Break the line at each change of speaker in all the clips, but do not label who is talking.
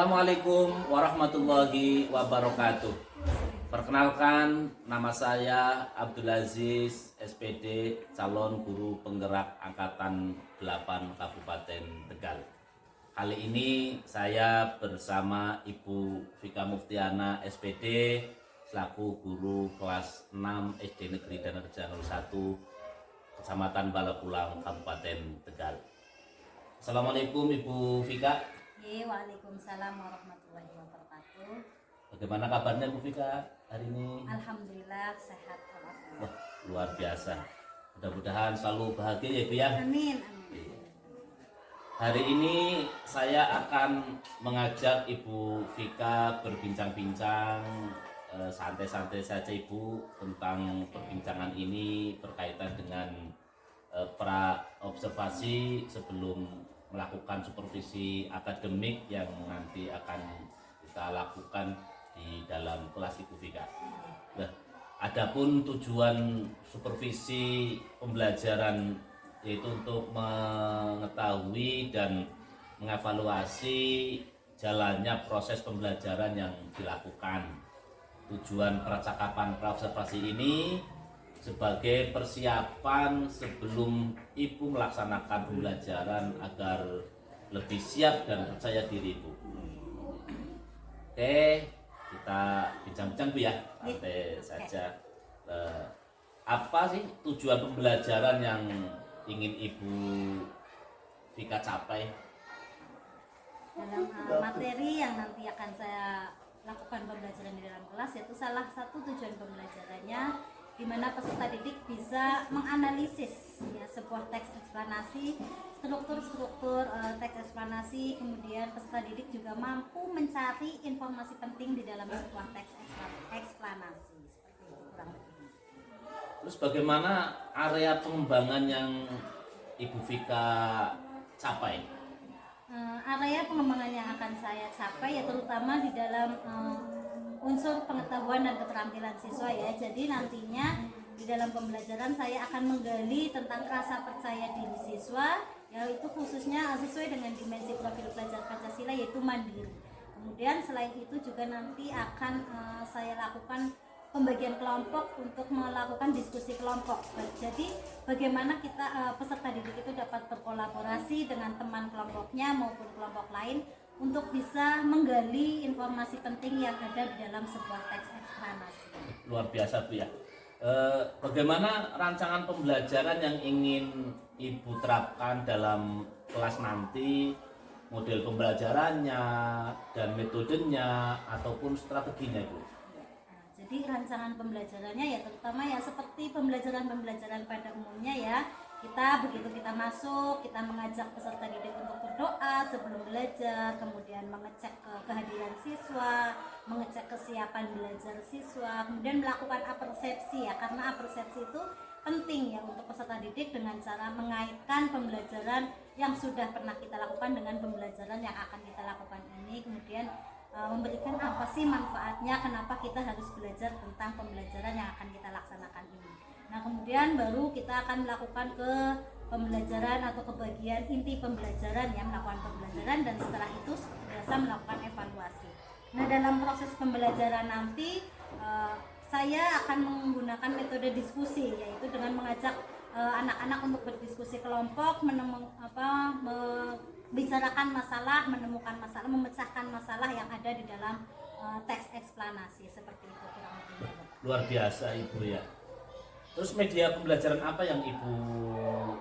Assalamualaikum warahmatullahi wabarakatuh. Perkenalkan, nama saya Abdul Aziz, SPD, calon guru penggerak Angkatan 8 Kabupaten Tegal. Kali ini saya bersama Ibu Vika Muftiana, SPD, selaku guru kelas 6 SD Negeri Danarja 01, Kecamatan Balapulang, Kabupaten Tegal. Assalamualaikum Ibu Vika.
Waalaikumsalam warahmatullahi wabarakatuh.
Bagaimana kabarnya Bu Vika hari ini?
Alhamdulillah sehat walafiat.
Wah, luar biasa. Mudah-mudahan selalu bahagia ya Bu ya.
Amin, amin.
Hari ini saya akan mengajak Ibu Vika berbincang-bincang santai-santai saja Ibu tentang perbincangan ini berkaitan dengan pra observasi sebelum melakukan supervisi akademik yang nanti akan kita lakukan di dalam kelas Ibu Vika. Nah, adapun tujuan supervisi pembelajaran yaitu untuk mengetahui dan mengevaluasi jalannya proses pembelajaran yang dilakukan. Tujuan percakapan praobservasi ini sebagai persiapan sebelum Ibu melaksanakan pembelajaran agar lebih siap dan percaya diri Ibu. Oke, kita bincang-bincang Bu ya, santai saja. Apa sih tujuan pembelajaran yang ingin Ibu Vika capai?
Dalam materi yang nanti akan saya lakukan pembelajaran di dalam kelas, yaitu salah satu tujuan pembelajarannya di mana peserta didik bisa menganalisis ya, sebuah teks eksplanasi, struktur teks eksplanasi, kemudian peserta didik juga mampu mencari informasi penting di dalam sebuah teks eksplanasi. Seperti itu kurang lebih.
Terus bagaimana area pengembangan yang Ibu Vika capai?
Area pengembangan yang akan saya capai ya terutama di dalam unsur pengetahuan dan keterampilan siswa ya. Jadi nantinya di dalam pembelajaran saya akan menggali tentang rasa percaya diri siswa, yaitu khususnya sesuai dengan dimensi profil pelajar Pancasila yaitu mandiri. Kemudian selain itu juga nanti akan saya lakukan pembagian kelompok untuk melakukan diskusi kelompok. Jadi bagaimana kita peserta didik itu dapat berkolaborasi dengan teman kelompoknya maupun kelompok lain untuk bisa menggali informasi penting yang ada di dalam sebuah teks eksplanasi.
Luar biasa Bu ya. Bagaimana rancangan pembelajaran yang ingin Ibu terapkan dalam kelas nanti, model pembelajarannya dan metodenya ataupun strateginya Bu?
Jadi rancangan pembelajarannya ya terutama ya seperti pembelajaran pada umumnya ya. Kita begitu kita masuk, kita mengajak peserta didik untuk berdoa sebelum belajar, kemudian mengecek kehadiran siswa, mengecek kesiapan belajar siswa, kemudian melakukan apersepsi ya, karena apersepsi itu penting ya untuk peserta didik dengan cara mengaitkan pembelajaran yang sudah pernah kita lakukan dengan pembelajaran yang akan kita lakukan ini, kemudian memberikan apa sih manfaatnya, kenapa kita harus belajar tentang pembelajaran yang akan kita laksanakan ini. Nah kemudian baru kita akan melakukan ke pembelajaran atau ke bagian inti pembelajaran ya, melakukan pembelajaran dan setelah itu biasa melakukan evaluasi. Nah dalam proses pembelajaran nanti saya akan menggunakan metode diskusi, yaitu dengan mengajak anak-anak untuk berdiskusi kelompok, membicarakan masalah, menemukan masalah, memecahkan masalah yang ada di dalam teks eksplanasi, seperti itu kurang lebih.
Luar biasa Ibu ya. Terus media pembelajaran apa yang Ibu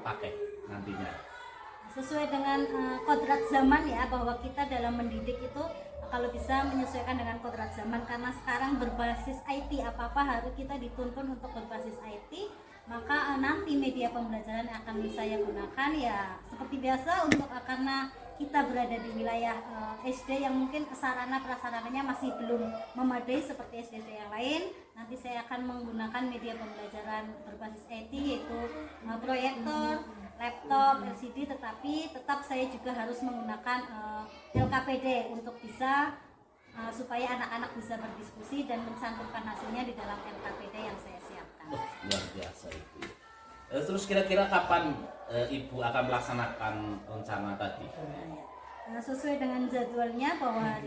pakai nantinya?
Sesuai dengan kodrat zaman ya, bahwa kita dalam mendidik itu kalau bisa menyesuaikan dengan kodrat zaman, karena sekarang berbasis IT, apa-apa harus kita dituntun untuk berbasis IT, maka nanti media pembelajaran yang akan saya gunakan ya seperti biasa untuk karena kita berada di wilayah SD yang mungkin sarana prasarananya masih belum memadai seperti SD yang lain. Nanti saya akan menggunakan media pembelajaran berbasis IT yaitu proyektor, laptop, LCD, tetapi tetap saya juga harus menggunakan LKPD untuk bisa supaya anak-anak bisa berdiskusi dan mencantumkan hasilnya di dalam LKPD yang saya siapkan.
Luar biasa Ibu. Terus kira-kira kapan Ibu akan melaksanakan rencana tadi?
sesuai dengan jadwalnya bahwa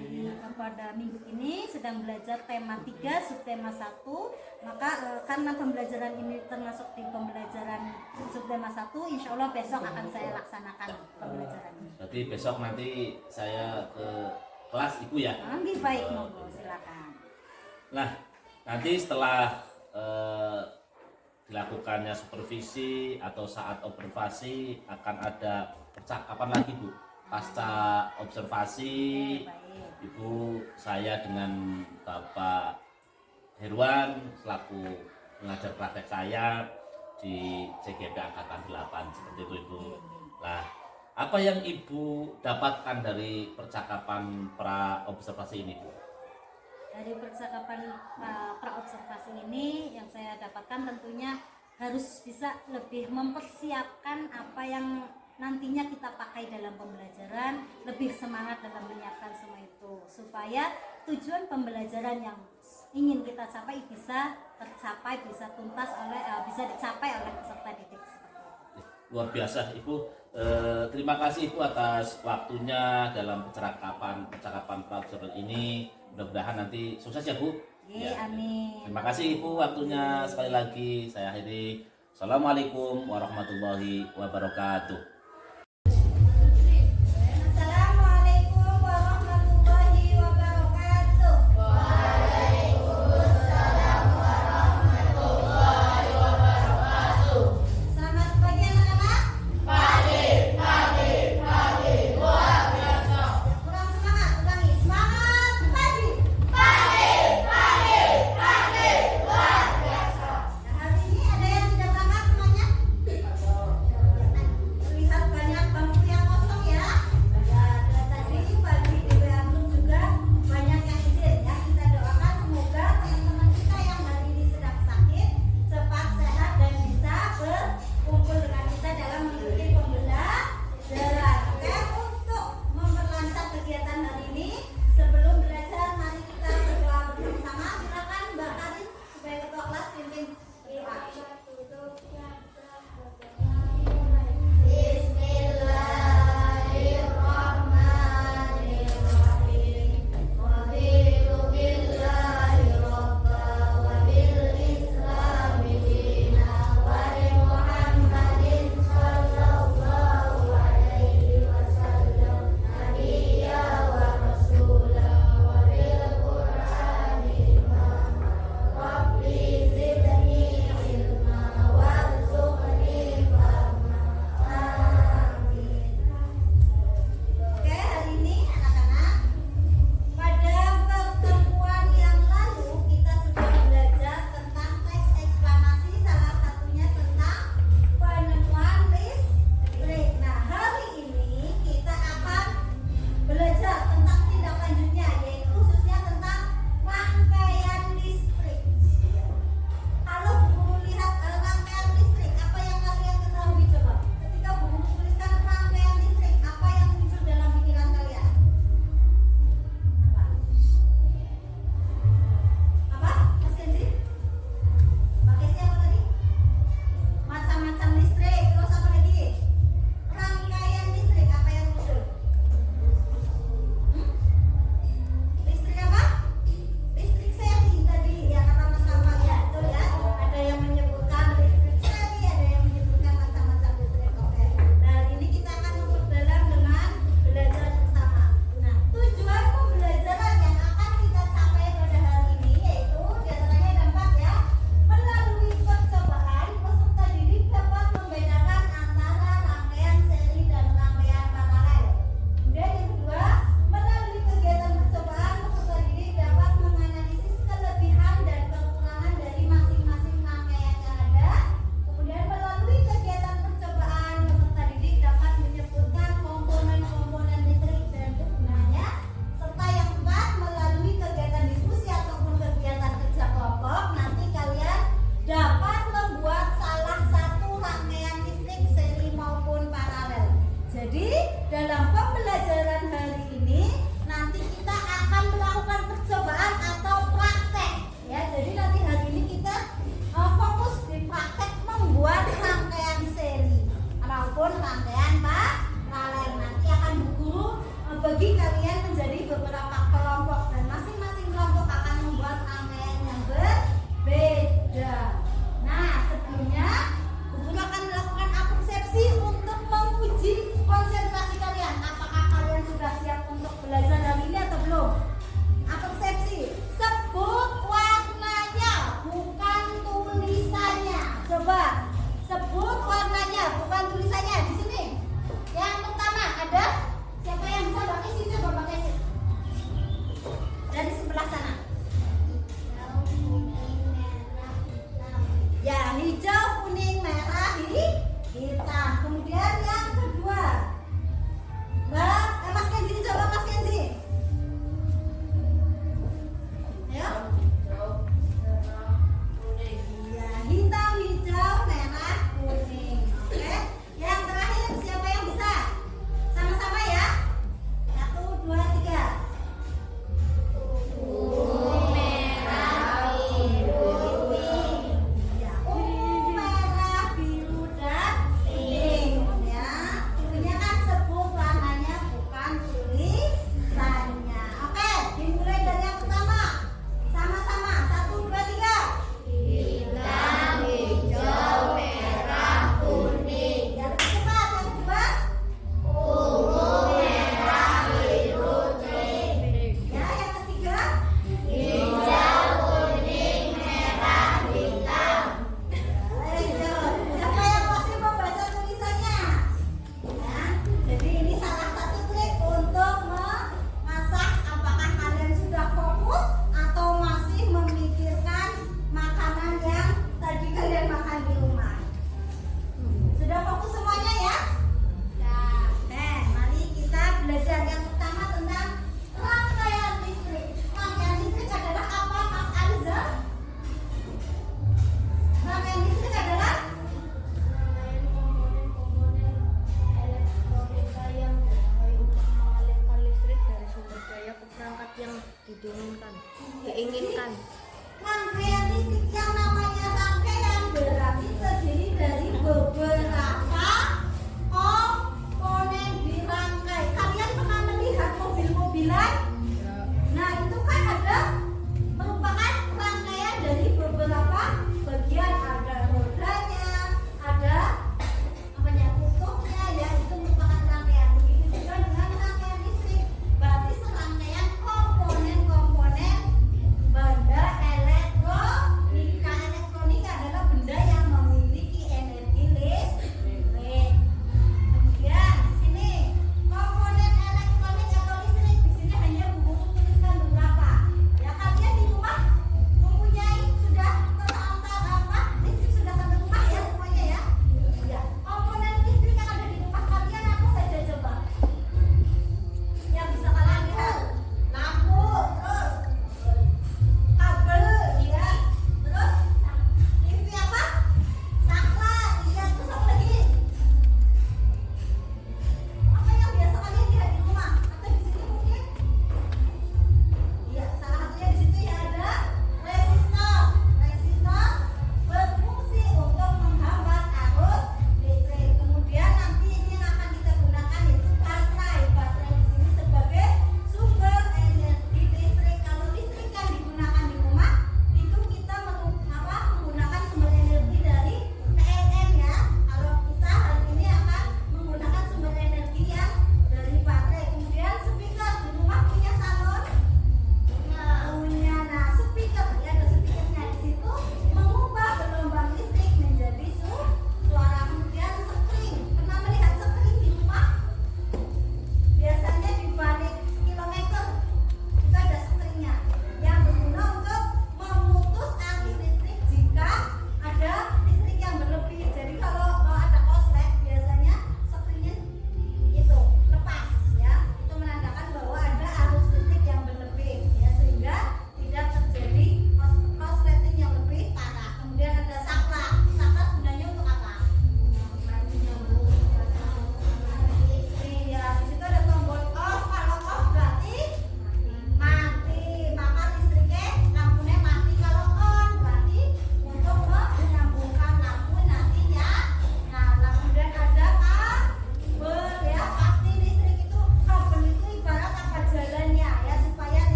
pada minggu ini sedang belajar tema 3 subtema 1, maka karena pembelajaran ini termasuk di pembelajaran subtema 1, insya Allah besok akan saya laksanakan pembelajaran ini.
Berarti besok nanti saya ke kelas Ibu ya?
Baik, monggo silakan.
Nah, nanti setelah dilakukannya supervisi atau saat observasi akan ada percakapan lagi Bu. Pasca observasi,
Baik.
Ibu saya dengan Bapak Herwan selaku pengajar praktek saya di CGP Angkatan 8 seperti itu Ibu. Nah, apa yang Ibu dapatkan dari percakapan pra observasi ini Bu?
Dari percakapan pra-observasi ini yang saya dapatkan tentunya harus bisa lebih mempersiapkan apa yang nantinya kita pakai dalam pembelajaran, lebih semangat dalam menyiapkan semua itu supaya tujuan pembelajaran yang ingin kita capai bisa tercapai, bisa tuntas oleh bisa dicapai oleh peserta didik seperti itu.
Luar biasa Ibu. Terima kasih Ibu atas waktunya dalam percakapan pra-observasi ini. Mudah-mudahan nanti sukses ya Bu. Ya,
amin.
Terima kasih Ibu waktunya sekali lagi. Saya akhiri. Assalamualaikum warahmatullahi wabarakatuh.
Assalamualaikum warahmatullahi wabarakatuh. Selamat pagi anak-anak. Kurang semangat, ulangi. Semangat pagi. Nah, hari ini ada yang tidak berangkat semuanya? Terlihat banyak bangku yang kosong ya. Dan tadi pagi di WA Group juga banyak yang izin ya. Kita doakan semoga teman-teman kita yang hari ini sedang sakit cepat sehat dan bisa berkumpul dengan kita dalam mengikuti pembelajaran. Oke, untuk memperlancar kegiatan hari ini sebelum belajar mari kita berdoa bersama-sama. Silakan Mbak Karin sebagai ketua kelas pimpin berdoa. Bismillahirrahmanirrahim. Raditu billahi rabba wa bil islami dina wa li Muhammadin sallallahu alaihi wasallam nabiyya wa rasula wa bil Qur'ani imama. Rabbi zidni ilma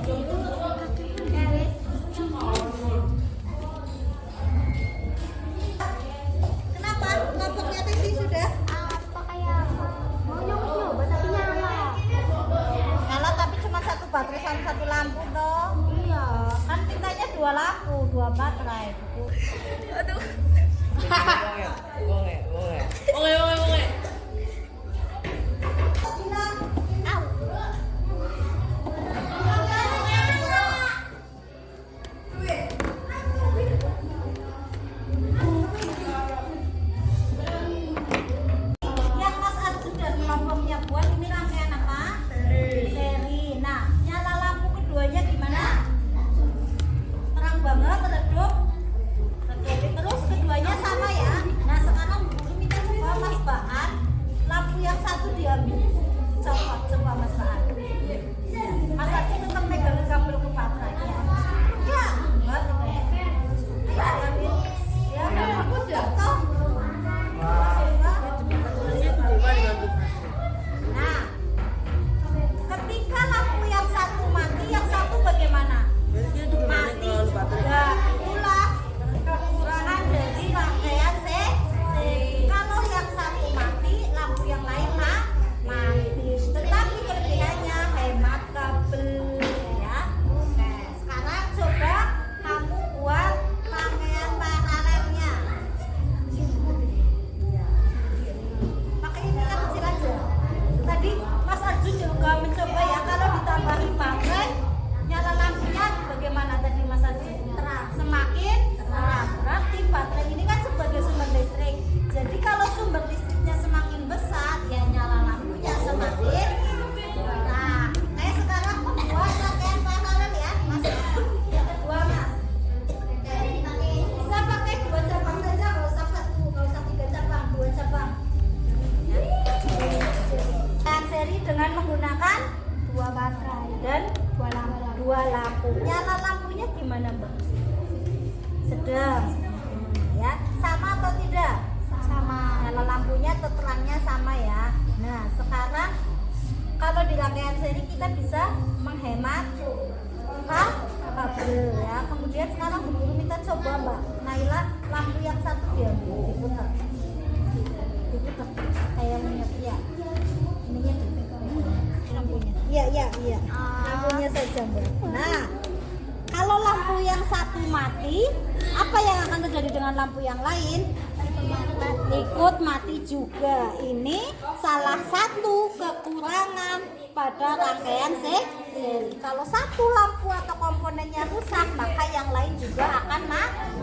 Kenapa? Kelompoknya TV sudah?
Apa kayak mau nyoba tapi nyala.
Nyala tapi cuma satu baterai sama satu lampu toh.
Iya.
Kan pintanya 2 lampu, 2 baterai.
Aduh.
Bonge.
Bilang, au. Yang Mas Arjun dan kelompoknya buat ini rangkaian apa? Seri. Nah, nyala lampu keduanya gimana? Terang banget, redup. Oke, terus keduanya sama ya. Nah, sekarang kita coba Mas Baan, lampu yang satu diambil. Coba Mas Baan. Mas Arjun tetap megangin kabel ke baterai. Ya, enggak tuh. Ya, ambil. Ya, aku jatuh. Nah, ketika lampu yang satu mati, yang satu bagaimana? Mati juga. Itulah kekurangan dari rangkaian kalau yang satu mati, lampu yang lain mati. Tetapi kelebihannya hemat kabel ya. Oke, sekarang coba kamu buat rangkaian paralelnya. Pakai ini yang kecil aja. Tadi Mas Arjun juga mencoba ya, kalau ditambahin baterai nyala lampunya bagaimana tadi Mas Arjun? Terang, semakin terang. Berarti baterai ini kan sebagai sumber listrik. Jadi kalau sumber listriknya semakin besar, ya nyala lampunya semakin terang. Kayak sekarang membuat rangkaian paralel ya, Mas. Yang kedua Mas. Oke, bisa pakai 2 cabang saja, nggak usah 1, nggak usah 3 cabang, 2 cabang. Yang seri dengan menggunakan 2 baterai dan 2 lampu. Nyala lampunya gimana Mbak? Sedang. Ya, sama atau tidak? Sama. Nyala lampunya atau terangnya sama ya. Nah, sekarang kalau di rangkaian seri kita bisa menghemat kabel ya. Kemudian sekarang Bu Guru minta coba Mbak Naila lampu yang satu diambil, diputar. Diputar kayak minyak ya. Ininya dipegang lampunya. Iya. Lampunya saja Mbak. Nah, kalau lampu yang satu mati, apa yang akan terjadi dengan lampu yang lain? Ikut mati juga. Ini salah satu kekurangan pada rangkaian seri. Kalau satu lampu atau komponennya rusak, maka yang lain juga akan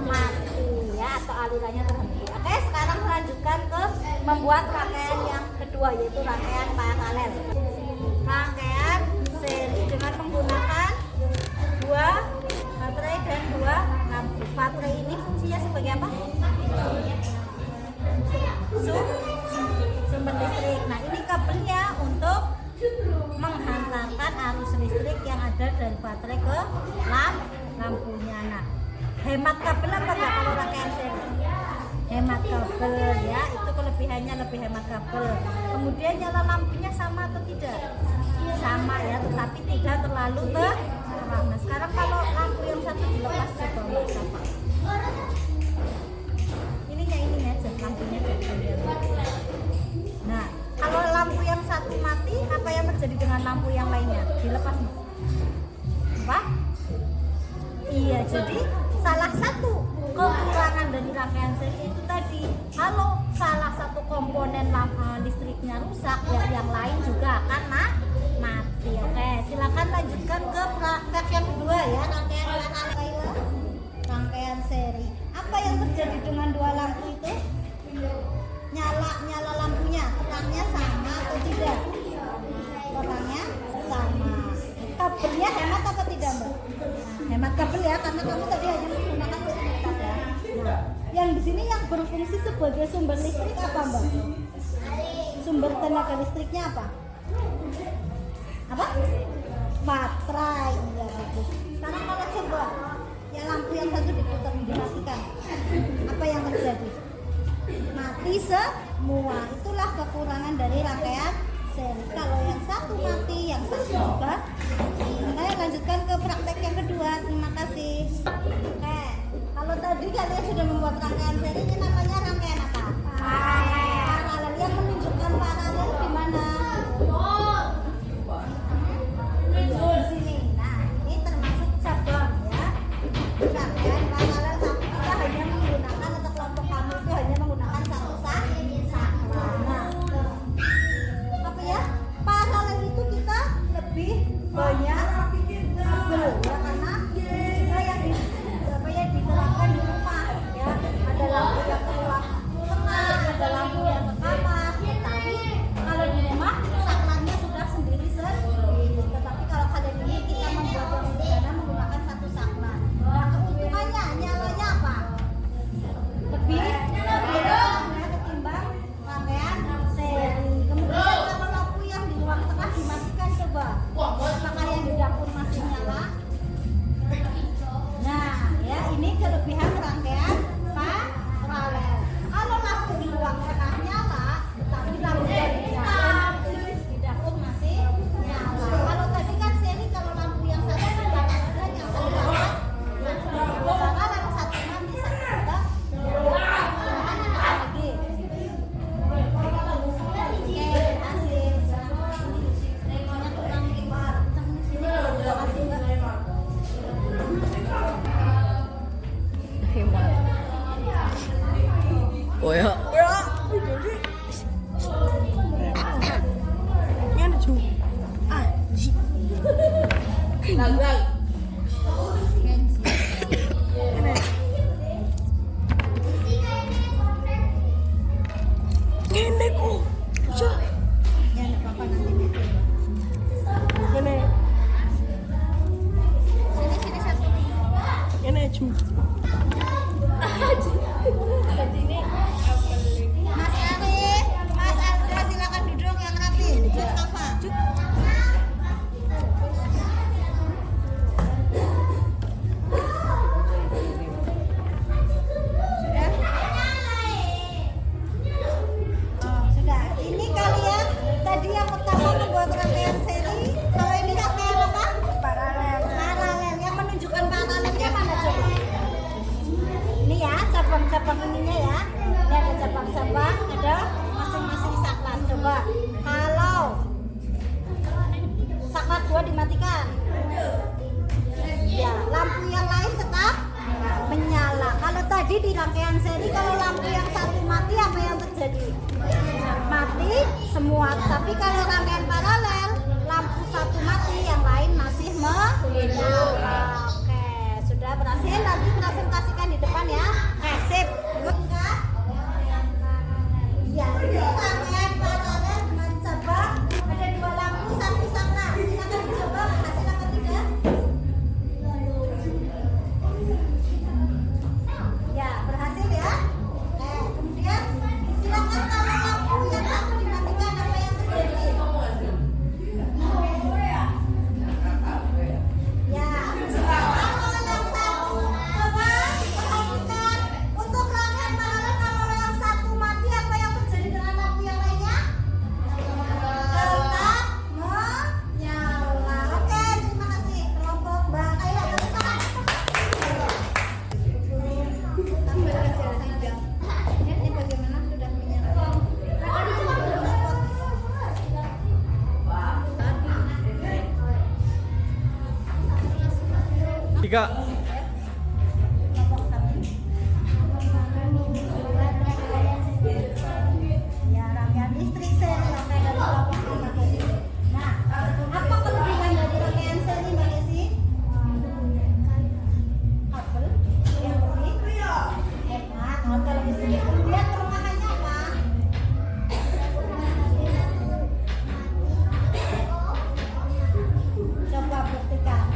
mati ya, atau alirannya terhenti. Oke, sekarang lanjutkan ke membuat rangkaian yang kedua, yaitu rangkaian paralel. Rangkaian seri dengan menggunakan 2 baterai dan 2 lampu. Baterai ini fungsinya sebagai apa? Sumber listrik. Nah, ini kabelnya untuk menghantarkan arus listrik yang ada dari baterai ke lampunya. Nah, hemat kabel apa enggak kalau rangkaian seri? Hemat kabel ya, itu kelebihannya, lebih hemat kabel. Kemudian nyala lampunya sama atau tidak? Sama ya, tetapi tidak terlalu terang. Nah, sekarang kalau lampu yang satu dilepas coba Mbak Safa. Ini aja lampunya jadi. Nah, kalau lampu yang satu mati, apa yang terjadi dengan lampu yang lainnya? Dilepas Mbak. Apa? Iya, jadi salah satu kekurangan dari rangkaian seri itu tadi, kalau salah satu komponen listriknya rusak, ya yang lain juga akan mati. Oke, silakan lanjutkan ke praktek yang kedua ya, rangkaian seri. Apa yang terjadi dengan 2 lampu itu? Nyala lampunya, terangnya sama atau tidak? Terangnya sama. Kabelnya hemat apa tidak Mbak? Hemat kabel ya, karena kamu tadi hanya menggunakan satu ya. Nah, yang di sini yang berfungsi sebagai sumber listrik apa Mbak? Sumber tenaga listriknya apa? Apa? Baterai. Ya, bagus. Sekarang kalau coba ya lampu yang satu diputar, dimatikan, apa yang terjadi? Mati semua. Itulah kekurangan dari rangkaian seri. Kalau yang satu mati, yang satu juga. Saya lanjutkan ke Mas Arif, Mas Arza silakan duduk yang rapi di kelas Kafa. Sudah. Ini kalian tadi yang pertama membuat rangkaian seri. Kalau ini rangkaian apa? Paralel. Paralel. Yang menunjukkan paralelnya mana coba? Ini ya cabang-cabang ininya ya. Ini ada cabang-cabang, ada masing-masing saklar. Coba kalau saklar 2 dimatikan, ya lampu yang lain tetap menyala. Kalau tadi di rangkaian seri, kalau lampu yang satu mati apa yang terjadi? Mati semua. Tapi kalau rangkaian paralel, lampu satu mati, yang lain masih menyala. Oke, sudah berhasil. Nanti presentasikan di depan ya. Sip. Enggak? Ya, ini rangkaian paralel mencoba ada 2 lampu satu saklar. Silakan dicoba berhasil apa tidak? Ya, berhasil ya. Kemudian silakan kalau lampu yang satu dimatikan apa yang terjadi? Ya, kalau yang satu coba perhatikan untuk rangkaian paralel, kalau yang satu mati apa yang terjadi dengan lampu yang lainnya? Tetap menyala. Oke, terima kasih kelompok Mbak Kaila. Tepuk tangan. Tambah aja saja. Ini bagaimana sudah menyala? Tadi cuma belum dapat.
Tiga.
Ya, rangkaian listrik seri rangkaian dari kelompok Mbak Desi. Nah, apa kelebihan dari rangkaian seri Mbak Desi? Kabel yang bersih, hemat, hotel listrik. Kemudian kelemahannya apa? Coba buktikan.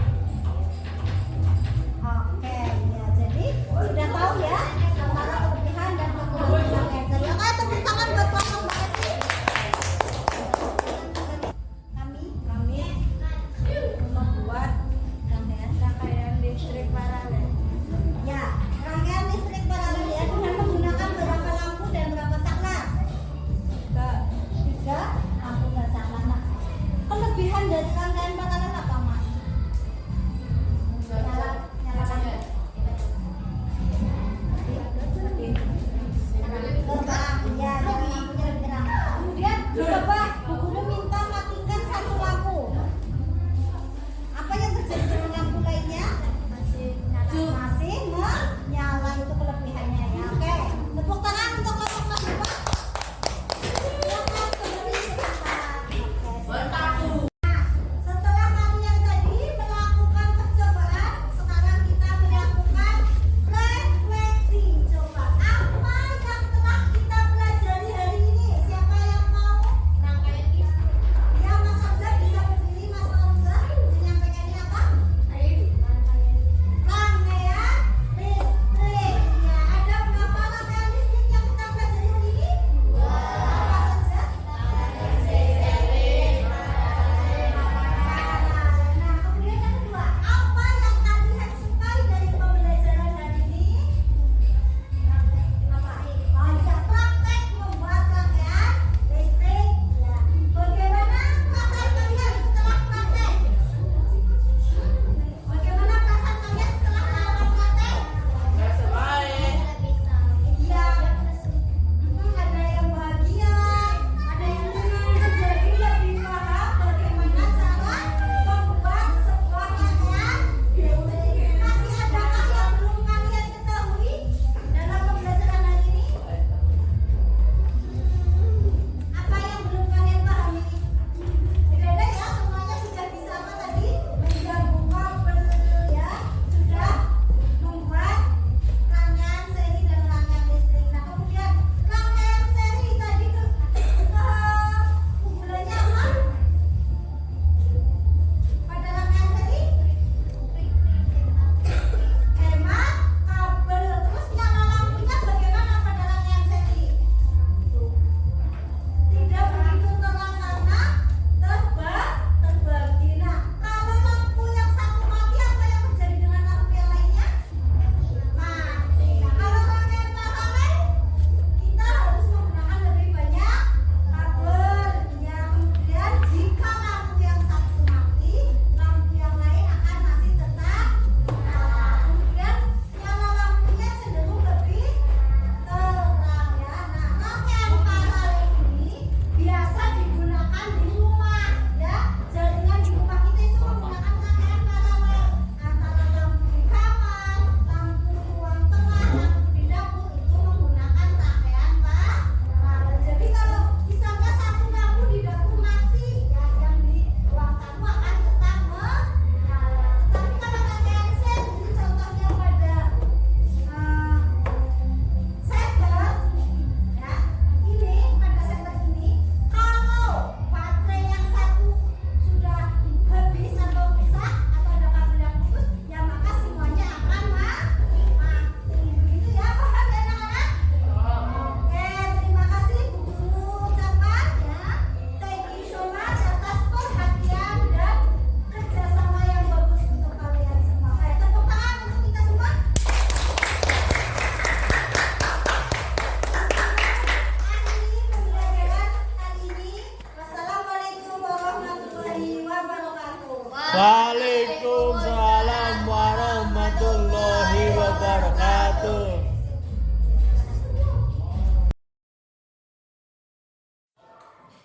Oke.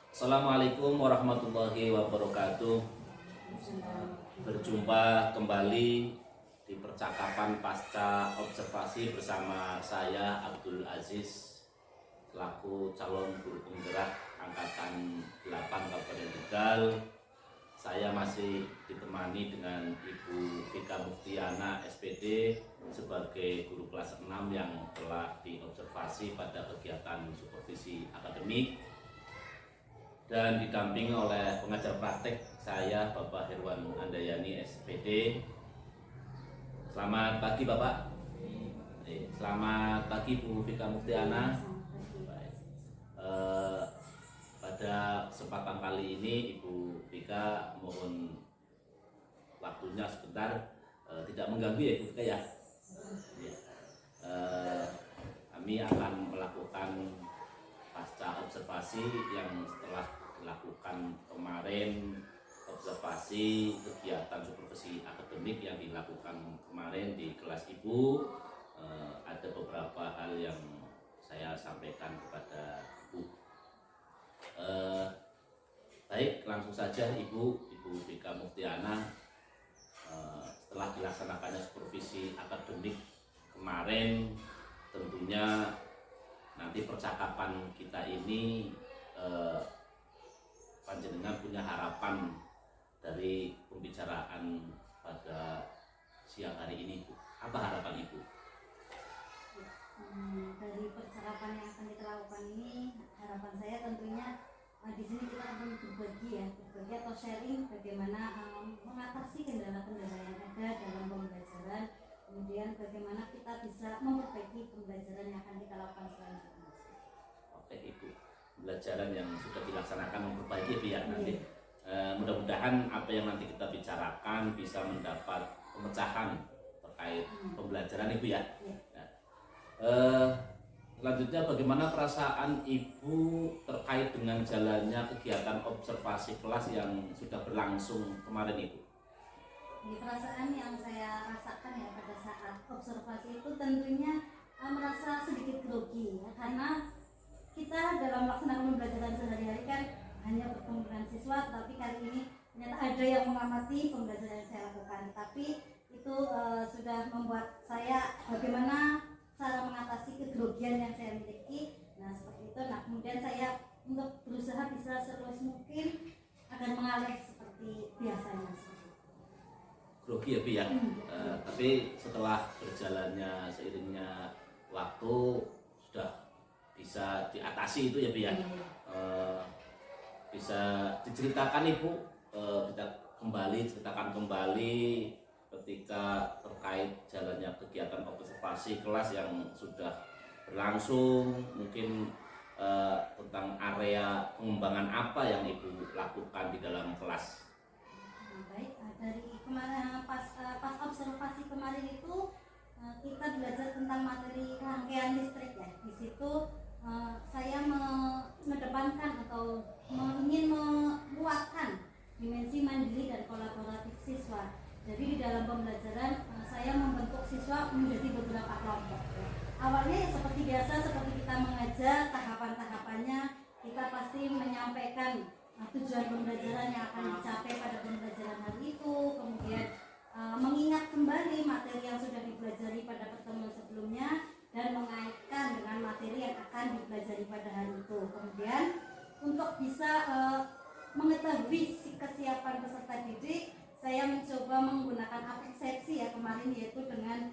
Assalamualaikum warahmatullahi wabarakatuh. Berjumpa kembali di percakapan pasca observasi bersama saya Abdul Aziz selaku calon guru penggerak angkatan 8 Kabupaten Tegal. Saya masih ditemani dengan Ibu Vika Muftiana SPD sebagai guru kelas 6 yang telah diobservasi pada kegiatan supervisi akademik, dan didampingi oleh pengajar praktek saya Bapak Herwan Andayani SPD. Selamat pagi Bapak. Selamat pagi Bu Vika Muftiana. Pada kesempatan kali ini Ibu Vika mohon waktunya sebentar, tidak mengganggu ya Ibu Vika ya. Kami akan melakukan pasca observasi yang setelah dilakukan kemarin, observasi kegiatan supervisi akademik yang dilakukan kemarin di kelas Ibu. Ada beberapa hal yang saya sampaikan kepada Ibu. Baik, langsung saja Ibu Vika Muftiana, setelah dilaksanakannya supervisi akademik kemarin, tentunya nanti percakapan kita ini panjenengan punya harapan dari pembicaraan pada siang hari ini, Bu. Apa harapan Ibu?
Dari percakapan yang akan kita lakukan ini, harapan saya tentunya di sini kita akan berbagi atau sharing bagaimana mengatasi kendala-kendala yang ada dalam pembelajaran, kemudian bagaimana kita bisa memperbaiki pembelajaran yang akan kita lakukan selanjutnya.
Oke Ibu, pembelajaran yang sudah dilaksanakan memperbaiki Ibu ya nanti. Mudah-mudahan apa yang nanti kita bicarakan bisa mendapat pemecahan terkait pembelajaran Ibu ya. Selanjutnya, bagaimana perasaan Ibu terkait dengan jalannya kegiatan observasi kelas yang sudah berlangsung kemarin Ibu?
Perasaan yang saya rasakan ya pada saat observasi itu tentunya merasa sedikit grogi ya, karena kita dalam melaksanakan pembelajaran sehari-hari kan hanya bertemu dengan siswa, tapi kali ini ternyata ada yang mengamati pembelajaran yang saya lakukan. Tapi itu sudah membuat saya bagaimana cara mengatasi kegrogian yang saya miliki. Nah seperti itu. Nah kemudian saya untuk berusaha bisa seluas mungkin agar mengalir seperti biasanya.
Grogi ya Bu ya. Tapi setelah berjalannya seiringnya waktu sudah bisa diatasi itu ya Bu ya. Bisa diceritakan Ibu, ceritakan kembali ketika terkait jalannya kegiatan observasi kelas yang sudah berlangsung, mungkin tentang area pengembangan apa yang Ibu lakukan di dalam kelas.
Baik, dari kemarin pas observasi kemarin itu kita belajar tentang materi rangkaian listrik ya. Di situ saya mengedepankan atau ingin menguatkan dimensi mandiri dan kolaboratif siswa. Jadi di dalam pembelajaran saya membentuk siswa menjadi beberapa kelompok. Awalnya ya seperti biasa, seperti kita mengajar, tahapan-tahapannya kita pasti menyampaikan tujuan pembelajaran yang akan dicapai pada pembelajaran hari itu, kemudian mengingat kembali materi yang sudah dipelajari pada pertemuan sebelumnya dan mengaitkan dengan materi yang akan dipelajari pada hari itu. Kemudian untuk bisa mengetahui kesiapan peserta didik, saya mencoba menggunakan persepsi ya kemarin, yaitu dengan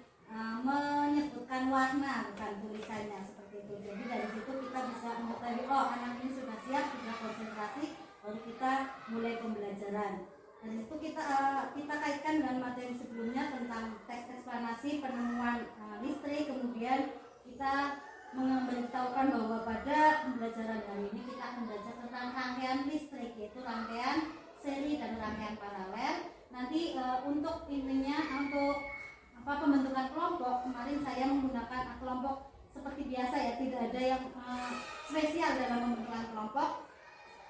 menyebutkan warna bukan tulisannya seperti itu. Jadi dari situ kita bisa mengetahui anak ini sudah siap, sudah konsentrasi, baru kita mulai pembelajaran. Dari situ kita kaitkan dengan materi sebelumnya tentang teks eksplanasi penemuan listrik. Kemudian kita memberitahukan bahwa pada pembelajaran hari ini kita akan belajar tentang rangkaian listrik, yaitu rangkaian seri dan rangkaian paralel. Nanti untuk pembentukan kelompok, kemarin saya menggunakan kelompok seperti biasa ya, tidak ada yang spesial dalam pembentukan kelompok.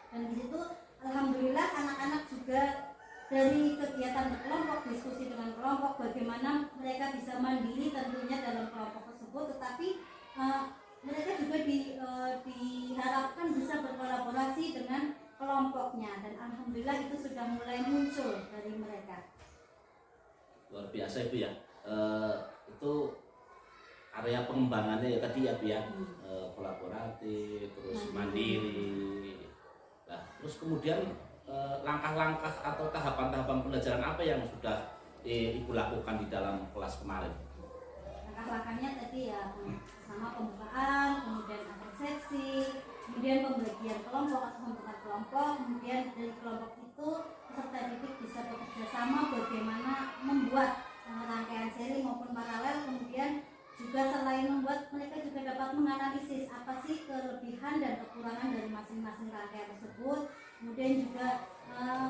Dan di situ alhamdulillah anak-anak juga dari kegiatan berkelompok, diskusi dengan kelompok, bagaimana mereka bisa mandiri tentunya dalam kelompok tersebut tersebut, tetapi mereka juga diharapkan bisa berkolaborasi dengan kelompoknya, dan alhamdulillah itu sudah mulai muncul dari mereka.
Luar biasa Ibu ya. Itu area pengembangannya ya tadi ya Bu ya, kolaboratif, terus mandiri. Nah, terus kemudian langkah-langkah atau tahapan-tahapan pembelajaran apa yang sudah Ibu lakukan di dalam kelas kemarin?
Langkah-langkahnya tadi ya, pertama pembukaan, kemudian ada seksi, kemudian pembagian kelompok atau pembentukan kelompok, kemudian dari kelompok itu peserta didik bisa bekerja sama bagaimana membuat rangkaian seri maupun paralel, kemudian juga selain membuat, mereka juga dapat menganalisis apa sih kelebihan dan kekurangan dari masing-masing rangkaian tersebut, kemudian juga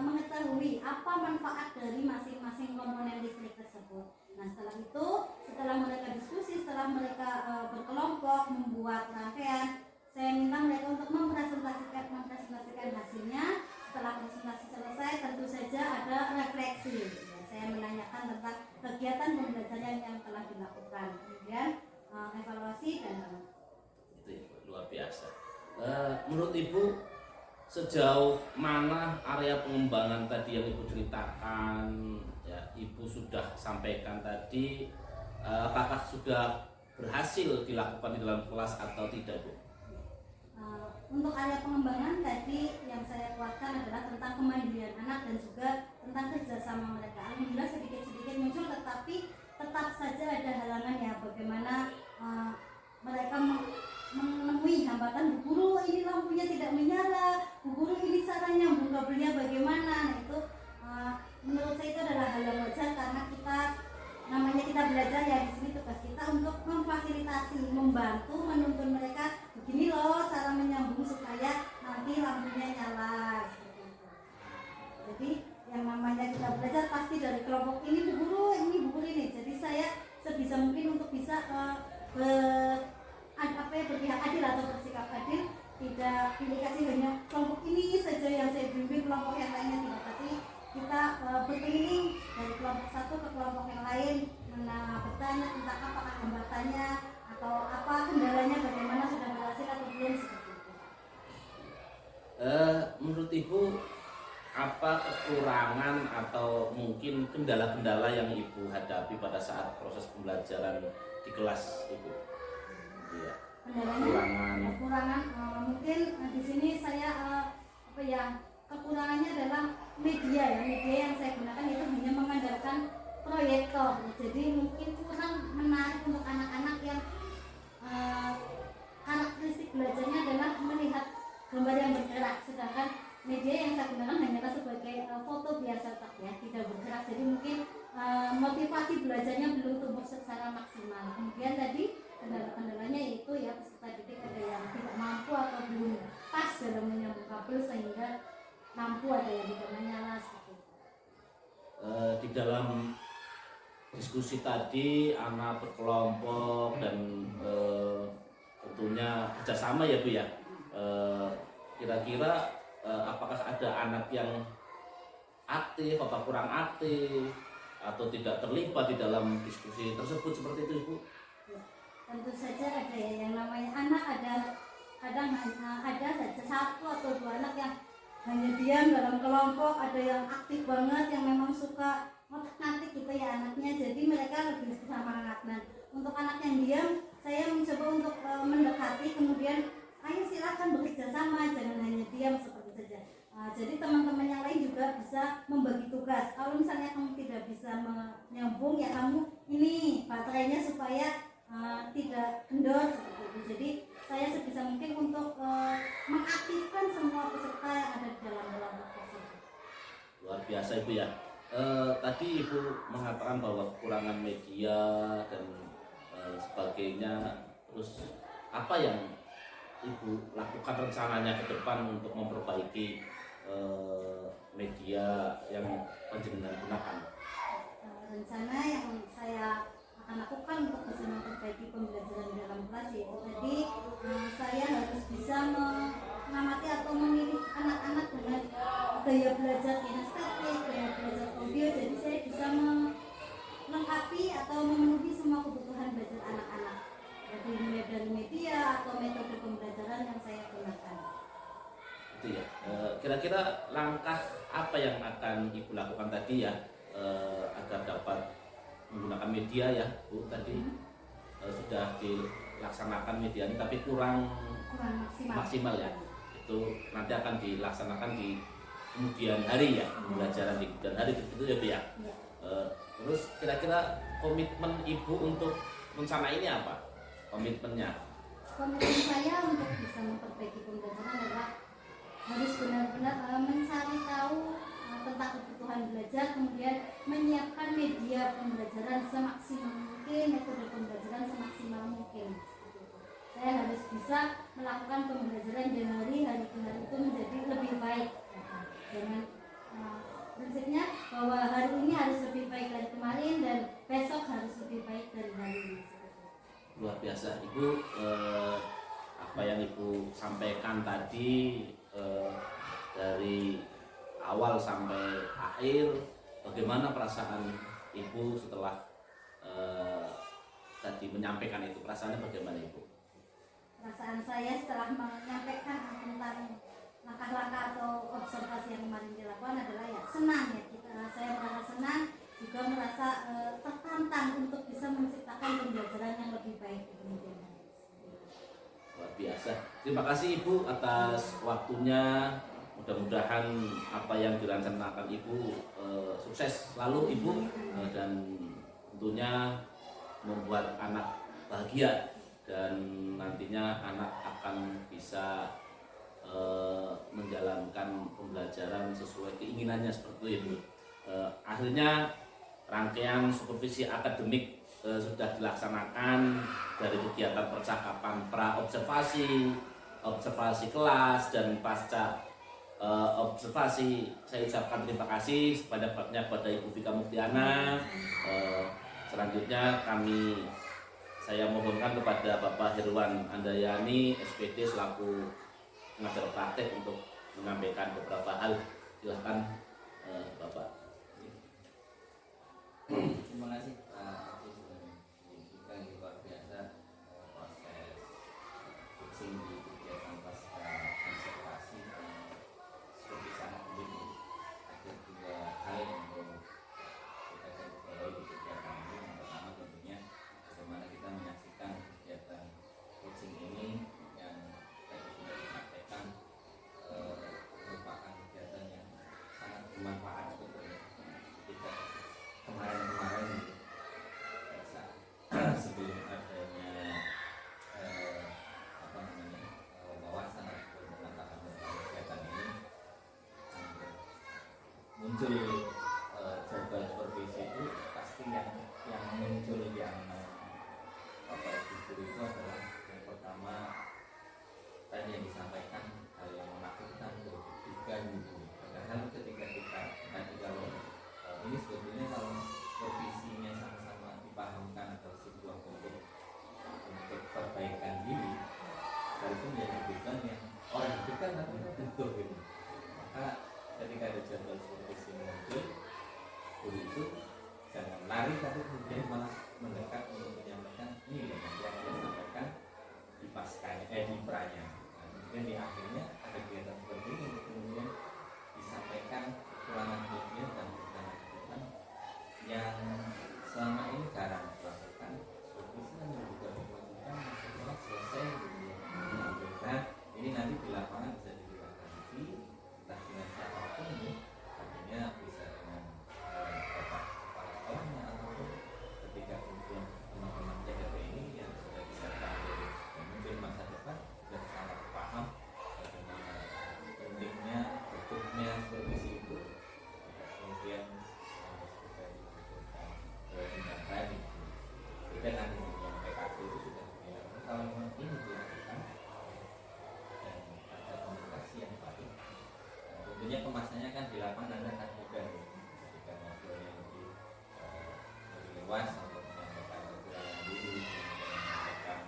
mengetahui apa manfaat dari masing-masing komponen listrik tersebut. Nah, setelah itu, setelah mereka diskusi, setelah mereka berkelompok membuat rangkaian, saya minta mereka untuk mempresentasikan hasilnya. Setelah presentasi selesai, tentu saja ada refleksi. Ya, saya menanyakan tentang kegiatan pembelajaran yang telah dilakukan, kemudian evaluasi dan
itu luar biasa. Menurut Ibu, sejauh mana area pengembangan tadi yang Ibu ceritakan, ya Ibu sudah sampaikan tadi, apakah sudah berhasil dilakukan di dalam kelas atau tidak Bu?
Untuk area pengembangan tadi yang saya kuatkan adalah tentang kemandirian anak dan juga tentang kerjasama mereka. Alhamdulillah sedikit-sedikit muncul, tetapi tetap saja ada halangan ya, bagaimana mereka menemui hambatan, Bu Guru ini lampunya tidak menyala, Bu Guru ini cara nyambung kabelnya bagaimana. Nah, itu menurut saya itu adalah hal yang wajar, karena kita namanya kita belajar ya, di sini tugas kita untuk memfasilitasi, membantu, menuntun mereka begini loh cara menyambung supaya nanti lampunya nyala seperti itu. Jadi yang namanya kita belajar pasti dari kelompok ini, Bu Guru ini, Bu Guru ini. Jadi saya sebisa mungkin untuk bisa berpihak adil atau bersikap adil, tidak pilih kasih hanya kelompok ini saja yang saya bimbing, kelompok yang lainnya tidak, tapi kita berkeliling dari kelompok satu ke kelompok yang lain, bertanya tentang apakah hambatannya atau apa kendalanya, bagaimana sudah berhasil atau belum, seperti itu.
Menurut Ibu, apa kekurangan atau mungkin kendala-kendala yang Ibu hadapi pada saat proses pembelajaran di kelas Ibu? Iya.
Kekurangan mungkin di sini saya kekurangannya adalah media yang saya gunakan itu hanya mengandalkan proyektor, jadi mungkin kurang menarik untuk anak-anak yang karakteristik belajarnya adalah melihat gambar yang bergerak, sedangkan media yang saya gunakan hanyalah sebagai foto biasa ya, tidak bergerak, jadi mungkin motivasi belajarnya belum tumbuh secara maksimal. Kemudian tadi kendala-kendalanya itu ya, peserta didik ada yang tidak mampu atau belum pas dalam menyambung kabel sehingga lampu ada yang tidak menyala seperti itu.
Di dalam diskusi tadi anak berkelompok dan tentunya kerjasama ya Bu ya, kira-kira apakah ada anak yang aktif atau kurang aktif atau tidak terlibat di dalam diskusi tersebut seperti itu Ibu?
Ya, tentu saja ada ya, yang namanya anak kadang ada saja satu atau dua anak yang hanya diam dalam kelompok, ada yang aktif banget yang memang suka ngotak-ngatik gitu ya anaknya, jadi mereka lebih semangat. Nah, untuk anak yang diam saya mencoba untuk mendekati, kemudian ayo silakan bekerja sama, jangan hanya diam seperti saja. Jadi teman-teman yang lain juga bisa membagi tugas. Kalau misalnya kamu tidak bisa menyambung ya kamu ini baterainya supaya tidak kendor seperti itu. Jadi saya sebisa mungkin untuk mengaktifkan semua peserta yang ada di dalam kelompok tersebut.
Luar biasa Ibu ya. Tadi Ibu mengatakan bahwa kekurangan media dan sebagainya. Terus apa yang Ibu lakukan rencananya ke depan untuk memperbaiki media yang panjenengan gunakan?
Rencana yang saya akan lakukan untuk bisa memperbaiki pembelajaran di dalam kelas yaitu tadi saya harus bisa mengamati atau memilih anak-anak dengan gaya belajar kinestetik, gaya belajar audio, jadi saya bisa melengkapi atau memenuhi semua kebutuhan belajar anak-anak.
langkah apa yang akan Ibu lakukan tadi ya, agar dapat menggunakan media ya Bu tadi, sudah dilaksanakan media ini tapi kurang maksimal ya, itu nanti akan dilaksanakan di kemudian hari ya, pembelajaran di kemudian hari itu ya Bu ya. Terus kira-kira komitmen Ibu untuk rencana ini apa? Komitmennya?
Komitmen saya untuk bisa memperbaiki pembelajaran adalah harus benar-benar mencari tahu tentang kebutuhan belajar, kemudian menyiapkan media pembelajaran semaksimal mungkin, metode pembelajaran semaksimal mungkin. Saya harus bisa melakukan pembelajaran dari hari ke hari itu menjadi lebih baik. Dengan prinsipnya bahwa hari ini harus lebih baik dari kemarin dan besok harus lebih baik dari hari ini.
Luar biasa Ibu, apa yang Ibu sampaikan tadi, dari awal sampai akhir, bagaimana perasaan Ibu setelah tadi menyampaikan itu? Perasaannya bagaimana Ibu?
Perasaan saya setelah menyampaikan tentang langkah-langkah atau observasi yang kemarin dilakukan adalah ya senang ya, saya merasa senang, juga merasa tertantang untuk bisa menciptakan pembelajaran yang lebih baik di kemudian hari.
Luar biasa. Terima kasih Ibu atas waktunya. Mudah-mudahan apa yang direncanakan Ibu sukses selalu Ibu, dan tentunya membuat anak bahagia, dan nantinya anak akan bisa menjalankan pembelajaran sesuai keinginannya seperti itu. Akhirnya rangkaian supervisi akademik sudah dilaksanakan dari kegiatan percakapan pra observasi, observasi kelas, dan pasca observasi. Saya ucapkan terima kasih sebanyak-banyaknya kepada Ibu Vika Muktiana. Selanjutnya saya mohonkan kepada Bapak Herwan Andayani SPD selaku pengajar praktek untuk menyampaikan beberapa hal. Silahkan Bapak.
Terima kasih Pak Haji sudah menunjukkan luar biasa proses fixing di kegiatan pasca observasi seperti sangat penting. Ada dua hal yang perlu kita garis bawahi di kegiatan ini. Yang pertama tentunya bagaimana kita menyaksikan kegiatan coaching ini yang tadi sudah disampaikan merupakan kegiatan yang sangat bermanfaat sebetulnya. Kita kemarin sebelum adanya wawasan atau pengetahuan tentang kegiatan ini muncul jadwal supervisi itu, pasti yang muncul yang Bapak Ibu guru itu adalah yang pertama tadi yang disampaikan hal yang menakutkan ketika gitu. Padahal ketika kita tadi kalau ini sebetulnya kalau supervisinya sama-sama dipahamkan atau sebuah bentuk untuk perbaikan diri, hal itu menjadi beban yang orang bukan tapi butuh gitu. Maka ketika ada jadwal supervisi muncul, guru itu jangan lari tapi kemudian malah mendekat untuk menyampaikan ini yang dia sampaikan di paskanya, di pranya. Nah, kemudian di akhirnya ada kegiatan seperti ini untuk kemudian disampaikan kekurangan kemudian dan kebutuhan yang selama ini jarang dilakukan. Supervisi kan juga mewajibkan setelah selesai gitu. Nah, ini nanti di lapangan bisa dilakukan entah dengan siapapun ini, artinya bisa dengan bapak kepala sekolahnya ataupun ketika kemudian teman-teman JKP ini yang sudah disiapkan dari mungkin masa depan sudah sangat paham bagaimana pentingnya bentuknya supervisi itu, kemudian tadi kita nanti yang PKP itu sudah dilakukan. Kalau memang ini dilakukan dan ada komunikasi yang baik, tentunya kemasannya kan di lapangan Anda kan juga ketika ngobrolnya lebih luas untuk menyampaikan kekurangan diri, menyampaikan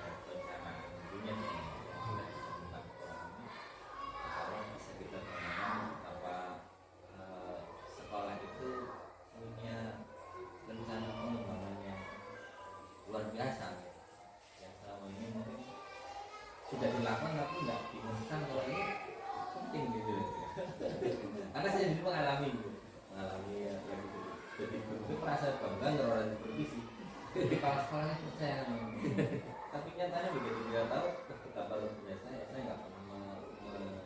rencana tentunya yang sudah disebutkan kekurangan ini, kalau bisa kita temukan apa sekolah itu punya rencana pengembangan yang luar biasa yang selama ini mungkin sudah dilakukan tapi nggak diumumkan kalau ini penting gitu. kan orang supervisi kepala-kepala percaya tapi nyatanya begitu dia tahu betapa lebihnya saya nggak pernah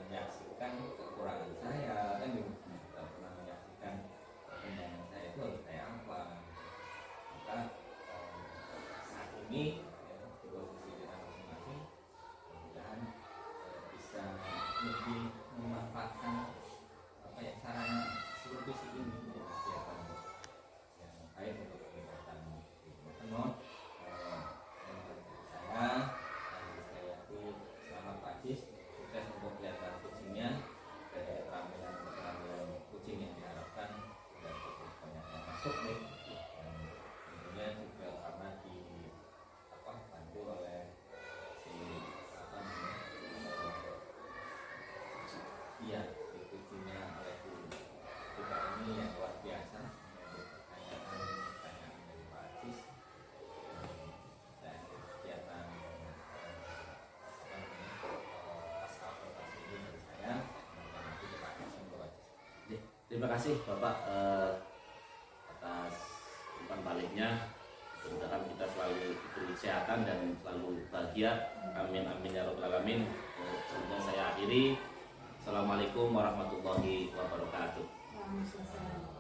menyaksikan kekurangan saya kan gitu, nggak pernah menyaksikan perkembangan saya itu harus kayak apa. Maka saat ini ya, di posisi kita masing-masing mudah-mudahan bisa lebih memanfaatkan apa ya sarana supervisi ini ya, kegiatan yang baik untuk kegiatan penuh saya selamat Pak Cis, sukses untuk kegiatan kucingnya, keterampilan kucing yang diharapkan dan cukup banyak yang masuk nih, dan tentunya juga karena bantu oleh si si kucingnya oleh kita ini yang luar biasa, pertanyaan dari Pak Cis dan kegiatan
Terima kasih Bapak atas umpan baliknya. Mudah-mudahan kita selalu diberi kesehatan dan selalu bahagia. Amin amin ya rabbal alamin. Semoga saya akhiri. Assalamualaikum warahmatullahi wabarakatuh.
Waalaikumsalam.